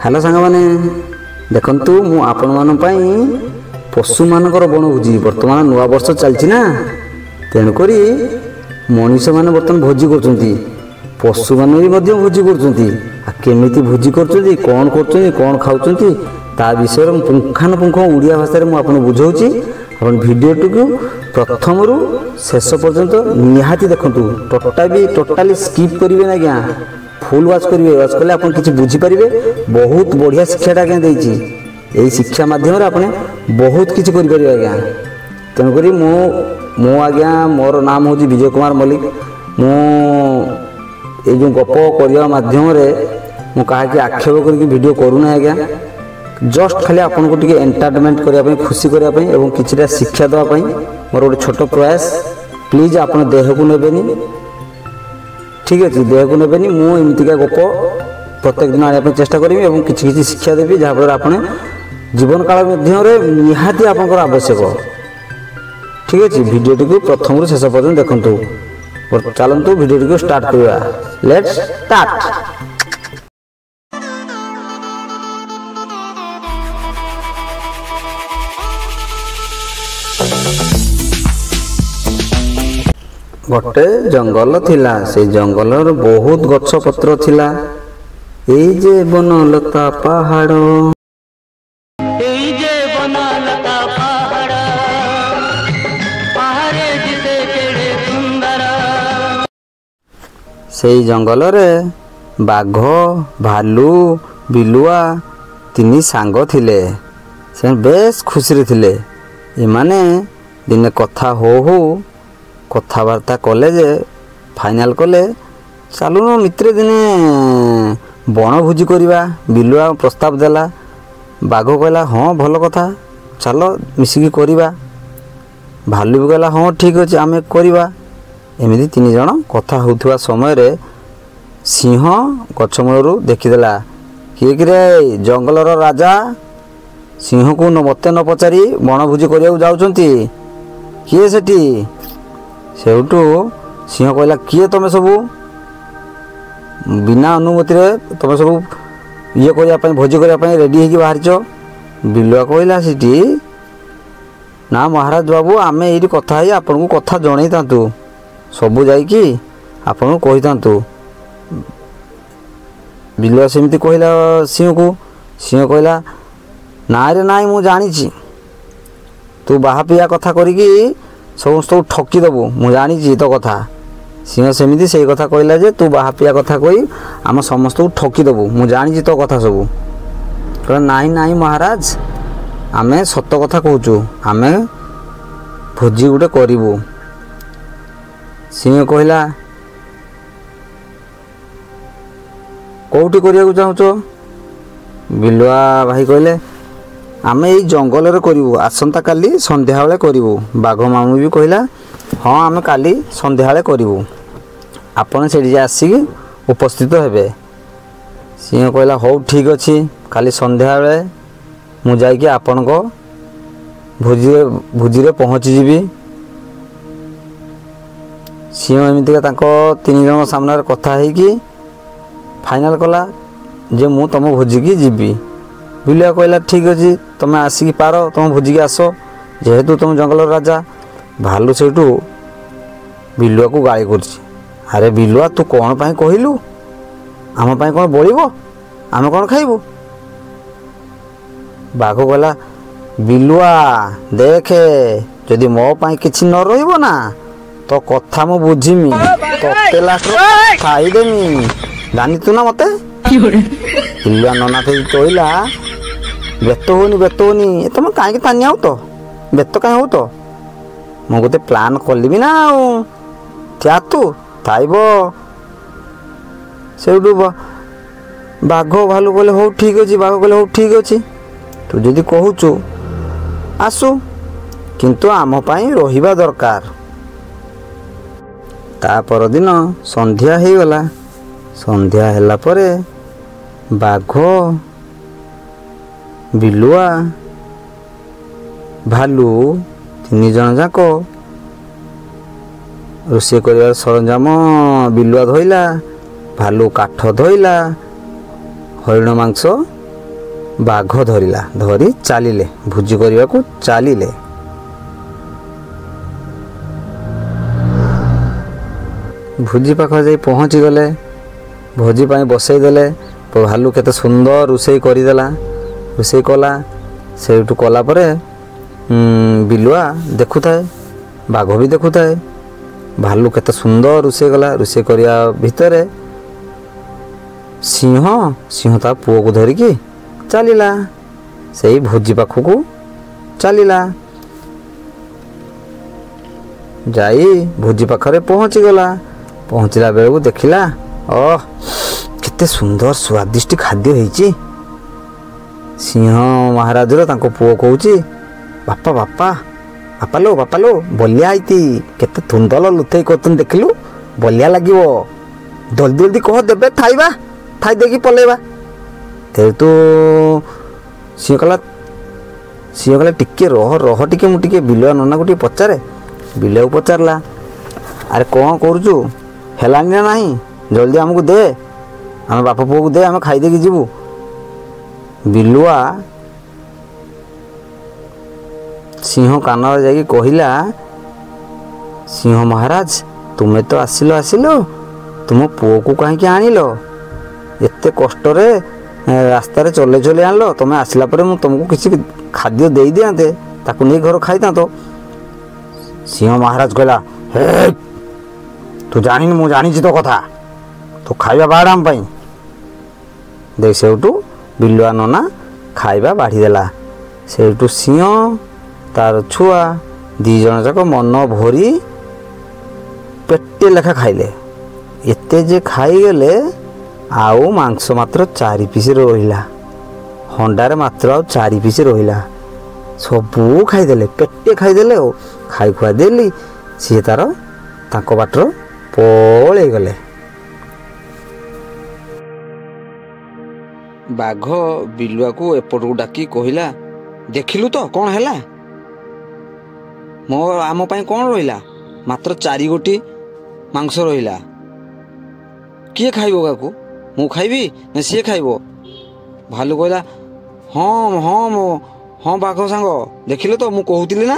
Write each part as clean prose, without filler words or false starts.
Hello सांग मैंने देखंतु मु आपण मान पशु मानकर बनभोजी बर्तमान नुआ वर्ष चलती ना तेणुक मनीष मैंने बर्तमान भोजी कर पशु मैंने भी भोजी करमी भोजी कौन खाऊँ ता विषय पुंखानुपुंख ओडिया भाषा में मुझे बुझाऊँगी अपन भिडियो को प्रथम रु शेष पर्यंत निहाती देखु टोटाली स्किप करेंगे ना क्या फुल वाच करेंगे वाच कले आप किसी बुझीपारे बहुत बढ़िया शिक्षाटा आज्ञा देती यही शिक्षा मध्यम आपने बहुत किसी करें आज्ञा तेणुक मो आज्ञा मोर नाम हूँ विजय कुमार मल्लिक मु जो गप करने मध्यम मुझे आक्षेप करके वीडियो करूना आज्ञा जस्ट खाली आपन को टिके एंटरटेनमेंट करने खुशी करने और किसी शिक्षा देवाई मोर गोटे छोट प्रयास प्लीज आप देह को नेबेनी ठीक अच्छे देह को नेबेनी मुझे गप प्रत्येक दिन आने चेष्टा करी और किसी शिक्षा देवी जहाँफल आपने जीवन काल निहाती आप आवश्यक ठीक अच्छे भिडियो को प्रथम रु शेष पर्यटन देखु चलतु भिडियो को स्टार्ट करवा लेट्स स्टार्ट। गोटे जंगल थिला से जंगल बहुत गछ पत्र थिला एई जे बनलता पहाड़ से जंगल रे बाघ भालू बिलुआ तीन सांग थिले से बेस खुशी थिले एमाने दिने कथा हो कथबार्ता कले जे फाइनाल कले चलुन मित्र दिने बनभोजी करवा बिलुआ प्रस्ताव देला बाघ कहला हाँ भल कथा चलो मिसिकी करवा भालू भी कहला हाँ ठीक अच्छे आम करवा एमती तीन जन कथा होउथुवा समय रे सिंह गछमूलू देखीदेला किए कि जंगलर राजा सिंह को मत न पचारि बनभोजी करने जाउछंती किए सेठी सेठू सिंह कहला किए तुम सब बिना अनुमति रे तुम सब ये करने भोजी करने रेडी हो बाहर बिलुआ कहला सीटी ना महाराज बाबू आम ये कथा ही आपन को कथा जन था सबू जाकि आपन को कही था बिलुआ सेमती कहला सिंह को सिंह कहला ना रे नाई मु जानी तू बाहा पिया कथा करी समस्त ठकीदेबू मु जानी तो कथा सिंह सेमती से कथा कहला जे तू बाहा पिया कथा कही आम समस्त ठकीदेबू मु जानी तो कथा सबू कहला नाई नाई महाराज आमे सत कथा कहूँ आमे भोजी गोटे करूँ सिंह कहला कौटी करने चाहूँ बिलुआ भाई कहले आमे ये जंगल रे करूँ आसंता काली संध्या बेले करूँ बाघ मामू भी कहला हाँ आमे काली संध्या बेले करूँ आपन से आसिक उपस्थित हेबे सिंह कहला हौ ठीक अच्छे काली संध्या बेले मु जाइए आपण को भोजी पहुँची जीवी सिंह एमती तीन जन सामने कथा है फाइनाल कला जे मु तुम भोजी की जीवी बिलुआ कहला ठीक अच्छे तुम आसिक पार तुम भोजी की आस जेहेतु तुम जंगल राजा भालू सेठू बिलुआ को गाली कर अरे बिलुआ तू कौन पाई कहलु आम पाई कौन बड़ो आम कौन खाइबू बाघ कहला बिलुआ देखे जदि मो पाई किछि न रहिबो ना तो कथा मु बुझिमी तते लास्ट खाइदेमी जानी तू ना मते बिलुआ नना थे कहला बेत होनी तुम कहीं तानी आउ तो बेत कहीं हो तो मु गोटे प्लान कलिबी ना क्या तू थाइब से बाघ भालू कहले हो ठीक अच्छे बाघ कहले हो ठीक अच्छे तू जदि कहूचु आसु किंतु आम पाई रहिबा दरकार ता पर दिन संध्या हो गला संध्या हैला परे बाघ बिलुआ भालू तीन जन जाक रोषे कर सरंजाम बिलुआ धोइला भालू काठ धोइला हरिण मांस ବାଘ ଧରିଲା, ଧରି ଚାଲିଲେ, ଭୋଜି କରିବାକୁ ଚାଲିଲେ। ଭୋଜି ପାଖରେ ଯାଇ ପହଞ୍ଚିଗଲେ, ଭୋଜି ପାଇଁ ବସେଇ ଦେଲେ। ଭାଲୁ କେତେ ସୁନ୍ଦର ରୋଷେଇ କରିଦେଲା, ରୋଷେଇ କଲା। ସେଇଠୁ କଲା ପରେ ବିଲୁଆ ଦେଖୁଥାଏ, ବାଘ ବି ଦେଖୁଥାଏ। ଭାଲୁ କେତେ ସୁନ୍ଦର ରୋଷେଇ କଲା। ରୋଷେଇ କରିବା ଭିତରେ ସିଂହ ତା ପୁଅକୁ ଧରିକି ଚାଲିଲା, ସେଇ ଭୋଜି ପାଖକୁ ଚାଲିଲା। ଯାଇ ଭୋଜି ପାଖରେ ପହଞ୍ଚିଗଲା। ପହଞ୍ଚିଲା ବେଳକୁ ଦେଖିଲା, କେତେ ସୁନ୍ଦର ସ୍ୱାଦିଷ୍ଟ ଖାଦ୍ୟ ହେଇଛି। ସିଂହ ମହାରାଜର ତାଙ୍କ ପୁଅ କହୁଛି, ବାପା ବାପା ବାପା ଲୋ ବଲିଆ ହେଇତି, କେତେ ସୁନ୍ଦର ଲୁଥେଇ କରୁଛନ୍ତି ଦେଖିଲୁ, ବଲିଆ ଲାଗିବ। ଜଲ୍ଦି ଜଲ୍ଦି କହ ଦେବେ ଖାଇବା, ଖାଇ ଦେଇକି ପଳେଇବା। ତୁ ସିଂହ କହିଲା ଟିକେ ରହ ଟିକେ, ମୁଁ ଟିକେ ବିଲୁଆ ନନାକୁ ଟିକେ ପଚାରେ। ବିଲୁଆକୁ ପଚାରିଲା, ଆରେ କ'ଣ କରୁଛୁ, ହେଲାନି ନା ନାହିଁ, ଜଲ୍ଦି ଆମକୁ ଦେ, ଆମ ବାପ ପୁଅକୁ ଦେ, ଆମେ ଖାଇ ଦେଇକି ଯିବୁ। ବିଲୁଆ ସିଂହ କାନରେ ଯାଇକି କହିଲା, ସିଂହ ମହାରାଜ ତୁମେ ତ ଆସିଲ, ତୁମ ପୁଅକୁ କାହିଁକି ଆଣିଲ? ଏତେ କଷ୍ଟରେ ରାସ୍ତାରେ ଚଲେଇ ଚଲେଇ ଆଣିଲ, ତୁମେ ଆସିଲା ପରେ ମୁଁ ତୁମକୁ କିଛି ଖାଦ୍ୟ ଦେଇ ଦିଅନ୍ତେ, ତାକୁ ନେଇ ଘର ଖାଇଥାନ୍ତ। ସିଂହ ମହାରାଜ କହିଲା, ହେ ତୁ ଜାଣିନି, ମୁଁ ଜାଣିଛି ତୋ କଥା, ତୁ ଖାଇବା ବାଢ଼ ଆମ ପାଇଁ। ଦେଖ ସେଇଠୁ ବିଲୁଆ ନନା ଖାଇବା ବାଢ଼ିଦେଲା। ସେଇଠୁ ସିଂହ ତାର ଛୁଆ 2 ଜଣ ଯାକ ମନ ଭରି ପେଟେ ଲେଖା ଖାଇଲେ। ଏତେ ଯେ ଖାଇଗଲେ, ଆଉ ମାଂସ ମାତ୍ର 4 ପିସ୍ ରହିଲା, ହଣ୍ଡାରେ ମାତ୍ର ଆଉ 4 ପିସ୍ ରହିଲା। ସବୁ ଖାଇଦେଲେ, ପେଟେ ଖାଇଦେଲେ। ଆଉ ଖାଇ ଖୁଆ ଦେଲି, ସିଏ ତାଙ୍କ ବାଟର ପଳେଇଗଲେ। ବାଘ ବିଲୁଆକୁ ଏପଟକୁ ଡାକି କହିଲା, ଦେଖିଲୁ ତ କ'ଣ ହେଲା, ଆମ ପାଇଁ କ'ଣ ରହିଲା, ମାତ୍ର 4 ଗୋଟି ମାଂସ ରହିଲା। କିଏ ଖାଇବ କାକୁ, ମୁଁ ଖାଇବି ନା ସିଏ ଖାଇବ? ଭାଲୁ କହିଲା, ହଁ ବାଘ ସାଙ୍ଗ, ଦେଖିଲେ ତ ମୁଁ କହୁଥିଲି ନା,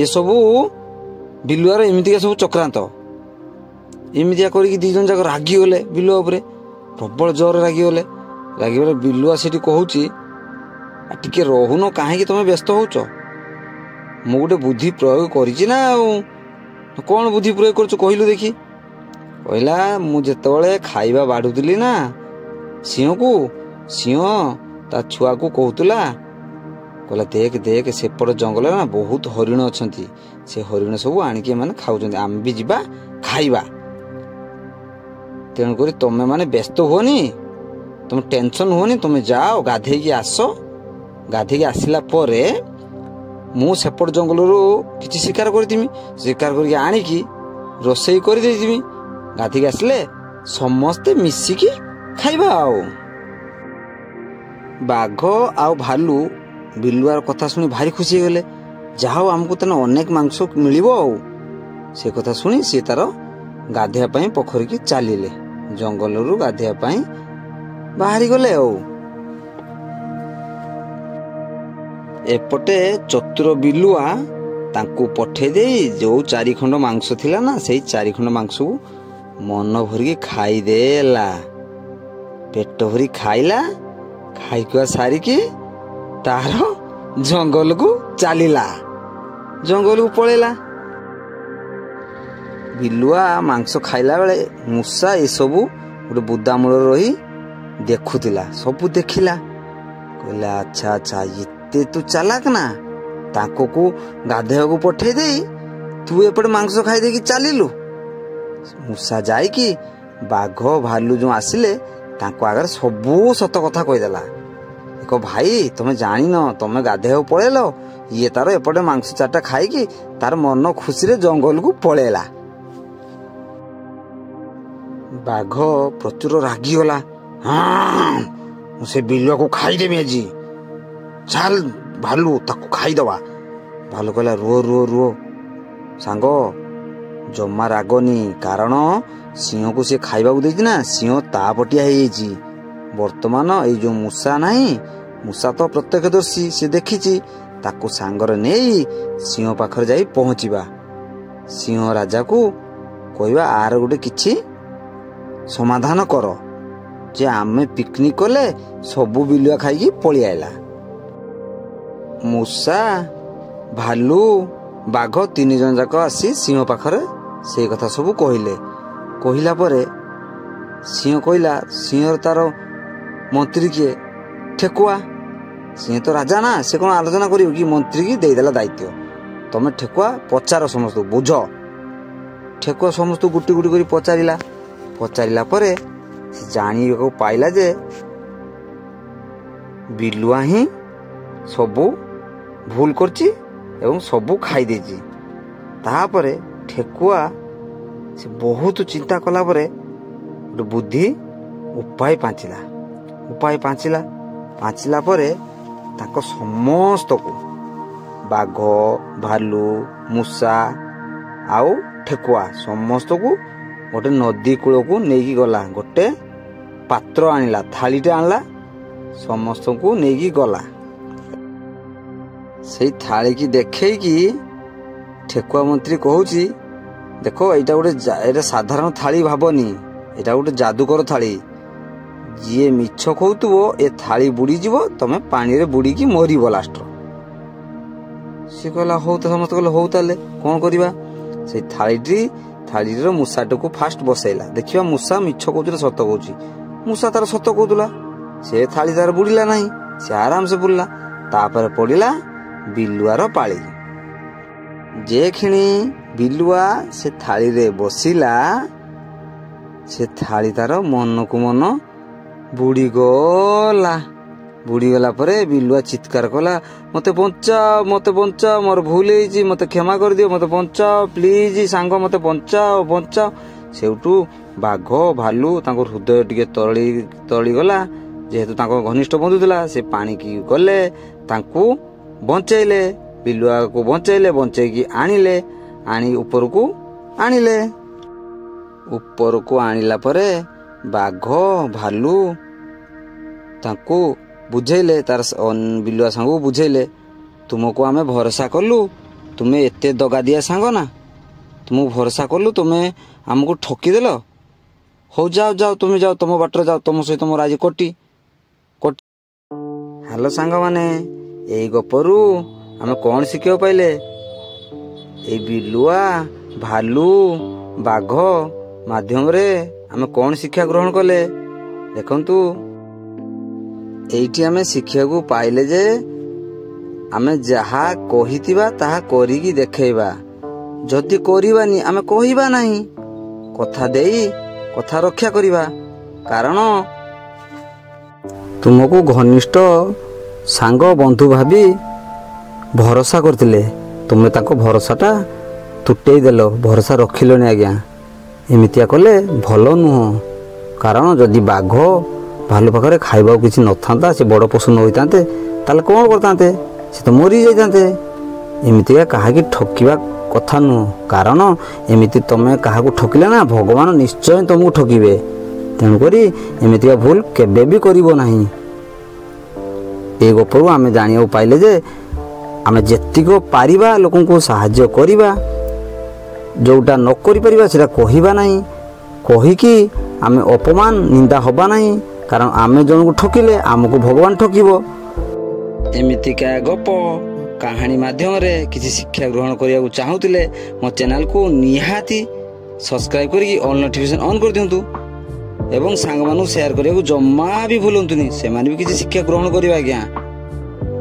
ଏସବୁ ବିଲୁଆର ଏମିତିକା ସବୁ ଚକ୍ରାନ୍ତ। ଏମିତିଆ କରିକି 2 ଜଣ ଯାକ ରାଗିଗଲେ ବିଲୁଆ ଉପରେ, ପ୍ରବଳ ଜୋରରେ ରାଗିଗଲେ। ବିଲୁଆ ସେଠି କହୁଛି, ଟିକେ ରହୁନ, କାହିଁକି ତମେ ବ୍ୟସ୍ତ ହଉଛ? ମୁଁ ଗୋଟେ ବୁଦ୍ଧି ପ୍ରୟୋଗ କରିଛି ନା। ଆଉ କ'ଣ ବୁଦ୍ଧି ପ୍ରୟୋଗ କରୁଛୁ କହିଲୁ ଦେଖି? କହିଲା, ମୁଁ ଯେତେବେଳେ ଖାଇବା ବାଢ଼ୁଥିଲି ନା ସିଂହକୁ, ସିଂହ ତା ଛୁଆକୁ କହୁଥିଲା, କହିଲା ଦେଖ ସେପଟ ଜଙ୍ଗଲରେ ନା ବହୁତ ହରିଣ ଅଛନ୍ତି, ସେ ହରିଣ ସବୁ ଆଣିକି ଏମାନେ ଖାଉଛନ୍ତି, ଆମେ ବି ଯିବା ଖାଇବା। ତେଣୁକରି ତମେ ମାନେ ବ୍ୟସ୍ତ ହୁଅନି, ତମେ ଟେନସନ୍ ହୁଅନି, ତମେ ଯାଅ ଗାଧେଇକି ଆସ। ଗାଧେଇକି ଆସିଲା ପରେ ମୁଁ ସେପଟ ଜଙ୍ଗଲରୁ କିଛି ଶିକାର କରିଥିମି, ଶିକାର କରିକି ଆଣିକି ରୋଷେଇ କରିଦେଇଥିମି। ଗାଧେଇକି ଆସିଲେ ସମସ୍ତେ ମିଶିକି ଖାଇବା। ଆଉ ବାଘ ଆଉ ଭାଲୁ ବିଲୁଆର କଥା ଶୁଣି ଭାରି ଖୁସି ହେଇଗଲେ, ଯାହା ହଉ ଆମକୁ ତାହେଲେ ଅନେକ ମାଂସ ମିଳିବ। ଆଉ ସେ କଥା ଶୁଣି ସିଏ ତାର ଗାଧେଇବା ପାଇଁ ପୋଖରୀକି ଚାଲିଲେ, ଜଙ୍ଗଲରୁ ଗାଧେଇବା ପାଇଁ ବାହାରିଗଲେ। ଆଉ ଏପଟେ ଚତୁର ବିଲୁଆ ତାଙ୍କୁ ପଠେଇ ଦେଇ ଯୋଉ 4 ଖଣ୍ଡ ମାଂସ ଥିଲା ନା, ସେଇ 4 ଖଣ୍ଡ ମାଂସକୁ ମନ ଭରିକି ଖାଇଦେଲା, ପେଟ ଭରି ଖାଇଲା। ଖାଇଖୁଆ ସାରିକି ତାର ଜଙ୍ଗଲକୁ ଚାଲିଲା, ଜଙ୍ଗଲକୁ ପଳେଇଲା। ବିଲୁଆ ମାଂସ ଖାଇଲା ବେଳେ ମୂଷା ଏସବୁ ଗୋଟେ ବୁଦା ମୂଳରେ ରହି ଦେଖୁଥିଲା, ସବୁ ଦେଖିଲା। କହିଲା, ଆଚ୍ଛା ଏତେ ତୁ ଚାଲାକ ନା, ତାଙ୍କୁ ଗାଧେଇବାକୁ ପଠେଇ ଦେଇ ତୁ ଏପଟେ ମାଂସ ଖାଇ ଦେଇକି ଚାଲିଲୁ। ମୂଷା ଯାଇକି ବାଘ ଭାଲୁ ଯୋଉ ଆସିଲେ ତାଙ୍କ ଆଗରେ ସବୁ ସତ କଥା କହିଦେଲା। ଦେଖ ଭାଇ, ତମେ ଜାଣିନ, ତମେ ଗାଧେଇବାକୁ ପଳେଇଲ, ଇଏ ତାର ଏପଟେ ମାଂସ 4ଟା ଖାଇକି ତାର ମନ ଖୁସିରେ ଜଙ୍ଗଲକୁ ପଳେଇଲା। ବାଘ ପ୍ରଚୁର ରାଗିଗଲା, ମୁଁ ସେ ବିଲୁଆକୁ ଖାଇଦେବି ଆଜି, ଚାଲ ଭାଲୁ ତାକୁ ଖାଇଦବା। ଭାଲୁ କହିଲା, ରୁହ ସାଙ୍ଗ, ଜମା ରାଗନି, କାରଣ ସିଂହକୁ ସେ ଖାଇବାକୁ ଦେଇଛି ନା, ସିଂହ ତା ପଟିଆ ହେଇଯାଇଛି, ବର୍ତ୍ତମାନ ଏଇ ଯୋଉ ମୂଷା ନାହିଁ, ମୂଷା ତ ପ୍ରତ୍ୟକ୍ଷଦର୍ଶୀ, ସେ ଦେଖିଛି। ତାକୁ ସାଙ୍ଗରେ ନେଇ ସିଂହ ପାଖରେ ଯାଇ ପହଞ୍ଚିବା। ସିଂହ ରାଜାକୁ କହିବା ଆର ଗୋଟେ କିଛି ସମାଧାନ କର, ଯେ ଆମେ ପିକନିକ କଲେ ସବୁ ବିଲୁଆ ଖାଇକି ପଳେଇ ଆଇଲା। ମୂଷା, ଭାଲୁ, ବାଘ 3 ଜଣ ଯାକ ଆସି ସିଂହ ପାଖରେ ସେଇ କଥା ସବୁ କହିଲେ। କହିଲା ପରେ ସିଂହ କହିଲା, ସିଂହର ତାର ମନ୍ତ୍ରୀ କିଏ? ଠେକୁଆ। ସିଂହ ତ ରାଜା ନା, ସେ କ'ଣ ଆଲୋଚନା କରିବ କି? ମନ୍ତ୍ରୀ କି ଦେଇଦେଲା ଦାୟିତ୍ୱ, ତମେ ଠେକୁଆ ପଚାର ସମସ୍ତଙ୍କୁ, ବୁଝ। ଠେକୁଆ ସମସ୍ତଙ୍କୁ ଗୁଟି ଗୁଟି କରି ପଚାରିଲା। ପଚାରିଲା ପରେ ସେ ଜାଣିବାକୁ ପାଇଲା ଯେ ବିଲୁଆ ହିଁ ସବୁ ଭୁଲ କରିଛି ଏବଂ ସବୁ ଖାଇ ଦେଇଛି। ତାପରେ ଠେକୁଆ ସେ ବହୁତ ଚିନ୍ତା କଲା ପରେ ଗୋଟେ ବୁଦ୍ଧି ଉପାୟ ପାଞ୍ଚିଲା ପରେ ତାଙ୍କ ସମସ୍ତଙ୍କୁ, ବାଘ, ଭାଲୁ, ମୂଷା ଆଉ ଠେକୁଆ ସମସ୍ତଙ୍କୁ ଗୋଟେ ନଦୀ କୂଳକୁ ନେଇକି ଗଲା। ଗୋଟେ ପାତ୍ର ଆଣିଲା, ଥାଳିଟେ ଆଣିଲା, ସମସ୍ତଙ୍କୁ ନେଇକି ଗଲା। ସେଇ ଥାଳିକି ଦେଖେଇକି ଠେକୁଆ ମନ୍ତ୍ରୀ କହୁଛି, ଦେଖ ଏଇଟା ସାଧାରଣ ଥାଳି ଭାବନି, ଏଇଟା ଗୋଟେ ଯାଦୁକର ଥାଳି। ଯିଏ ମିଛ କହୁଥିବ ଏ ଥାଳି ବୁଡ଼ିଯିବ, ତମେ ପାଣିରେ ବୁଡ଼ିକି ମରିବ ଲାଷ୍ଟ। ସେ କହିଲା ହଉ। ତ ସମସ୍ତେ କହିଲେ ହଉ, ତାହେଲେ କ'ଣ କରିବା? ସେଇ ଥାଳିର ମୂଷାଟାକୁ ଫାଷ୍ଟ ବସେଇଲା। ଦେଖିବା ମୂଷା ମିଛ କହୁଛି ନା ସତ କହୁଛି। ମୂଷା ତାର ସତ କହୁଥିଲା, ସେ ଥାଳି ତାର ବୁଡ଼ିଲା ନାହିଁ, ସେ ଆରାମସେ ବୁଡ଼ିଲା। ତାପରେ ପଡ଼ିଲା ବିଲୁଆର ପାଳି। ଯେ କ୍ଷଣି ବିଲୁଆ ସେ ଥାଳିରେ ବସିଲା, ସେ ଥାଳି ତାର ମନକୁ ମନ ବୁଡ଼ିଗଲା ପରେ ବିଲୁଆ ଚିତ୍କାର କଲା, ମତେ ବଞ୍ଚାଅ, ମୋର ଭୁଲ ହେଇଛି, ମତେ କ୍ଷମା କରିଦିଅ, ମତେ ବଞ୍ଚାଅ ପ୍ଲିଜ ସାଙ୍ଗ, ମତେ ବଞ୍ଚାଅ। ସେଇଠୁ ବାଘ, ଭାଲୁ ତାଙ୍କ ହୃଦୟ ଟିକେ ତରଳିଗଲା। ଯେହେତୁ ତାଙ୍କ ଘନିଷ୍ଠ ବନ୍ଧୁ ଥିଲା, ସେ ପାଣିକି ଗଲେ, ତାଙ୍କୁ ବଞ୍ଚେଇଲେ, ବିଲୁଆକୁ ବଞ୍ଚେଇକି ଉପରକୁ ଆଣିଲା ପରେ ବାଘ, ଭାଲୁ ତାଙ୍କୁ ବୁଝେଇଲେ, ତାର ବିଲୁଆ ସାଙ୍ଗକୁ ବୁଝେଇଲେ, ତୁମକୁ ଆମେ ଭରସା କଲୁ, ତୁମେ ଏତେ ଦଗାଦିଆ ସାଙ୍ଗ ନା, ତୁମକୁ ଭରସା କଲୁ, ତୁମେ ଆମକୁ ଠକିଦେଲ। ହଉ ଯାଅ, ତୁମେ ଯାଅ, ତମ ବାଟରେ ଯାଅ, ତମ ସହିତ ମୋର ଆଜି କୋଟି। ହ୍ୟାଲୋ ସାଙ୍ଗମାନେ, ଏଇ ଗପରୁ ଆମେ କ'ଣ ଶିଖିବାକୁ ପାଇଲେ? ଏଇ ବିଲୁଆ, ଭାଲୁ, ବାଘ ମାଧ୍ୟମରେ ଆମେ କ'ଣ ଶିକ୍ଷା ଗ୍ରହଣ କଲେ? ଦେଖନ୍ତୁ, ଏଇଠି ଆମେ ଶିଖିବାକୁ ପାଇଲେ ଯେ ଆମେ ଯାହା କହିଥିବା ତାହା କରିକି ଦେଖେଇବା। ଯଦି କରିବାନି, ଆମେ କହିବା ନାହିଁ, କଥା ଦେଇ କଥା ରକ୍ଷା କରିବା। କାରଣ ତୁମକୁ ଘନିଷ୍ଠ ସାଙ୍ଗ, ବନ୍ଧୁ ଭାବି ଭରସା କରିଥିଲେ, ତୁମେ ତାଙ୍କ ଭରସାଟା ତୁଟେଇ ଦେଲ, ଭରସା ରଖିଲନି। ଆଜ୍ଞା, ଏମିତିଆ କଲେ ଭଲ ନୁହଁ। କାରଣ ଯଦି ବାଘ, ଭାଲୁ ପାଖରେ ଖାଇବାକୁ କିଛି ନଥାନ୍ତା, ସେ ବଡ଼ ପଶୁ ନ ହୋଇଥାନ୍ତେ, ତାହେଲେ କ'ଣ କରିଥାନ୍ତେ? ସେ ତ ମରିଯାଇଥାନ୍ତେ। ଏମିତିକା କାହାକି ଠକିବା କଥା ନୁହଁ। କାରଣ ଏମିତି ତମେ କାହାକୁ ଠକିଲେ ନା, ଭଗବାନ ନିଶ୍ଚୟ ତମକୁ ଠକିବେ। ତେଣୁକରି ଏମିତିକା ଭୁଲ କେବେ ବି କରିବ ନାହିଁ। এই ଗପରୁ ଆମେ ଜାଣିବାକୁ ପାଇଲେ ଯେ ଆମେ ଯେତିକି ପାରିବା ଲୋକଙ୍କୁ ସାହାଯ୍ୟ କରିବା, ଯେଉଁଟା ନ କରିପାରିବା ସେଇଟା କହିବା ନାହିଁ। କହିକି ଆମେ ଅପମାନ, ନିନ୍ଦା ହେବା ନାହିଁ। କାରଣ ଆମେ ଜଣକୁ ଠକିଲେ ଆମକୁ ଭଗବାନ ଠକିବ। ଏମିତିକା ଗପ କାହାଣୀ ମାଧ୍ୟମରେ କିଛି ଶିକ୍ଷା ଗ୍ରହଣ କରିବାକୁ ଚାହୁଁଥିଲେ ମୋ ଚ୍ୟାନେଲକୁ ନିହାତି ସବସ୍କ୍ରାଇବ୍ କରିକି ଅଲ୍ ନୋଟିଫିକେସନ୍ ଅନ୍ କରିଦିଅନ୍ତୁ ଏବଂ ସାଙ୍ଗମାନଙ୍କୁ ସେୟାର କରିବାକୁ ଜମା ବି ଭୁଲନ୍ତୁନି। ସେମାନେ ବି କିଛି ଶିକ୍ଷା ଗ୍ରହଣ କରିବେ ଆଜ୍ଞା।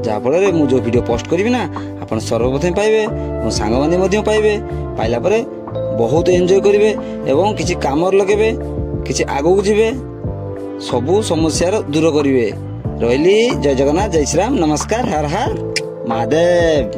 ଯାହାଫଳରେ ମୁଁ ଯେଉଁ ଭିଡ଼ିଓ ପୋଷ୍ଟ କରିବି ନା, ଆପଣ ସର୍ବପ୍ରଥମେ ପାଇବେ, ମୋ ସାଙ୍ଗମାନେ ମଧ୍ୟ ପାଇବେ। ପାଇଲା ପରେ ବହୁତ ଏନ୍ଜୟ କରିବେ ଏବଂ କିଛି କାମରେ ଲଗାଇବେ, କିଛି ଆଗକୁ ଯିବେ, ସବୁ ସମସ୍ୟାର ଦୂର କରିବେ। ରହିଲି। ଜୟ ଜଗନ୍ନାଥ, ଜୟ ଶ୍ରୀରାମ, ନମସ୍କାର, ହର ହର ମହାଦେବ।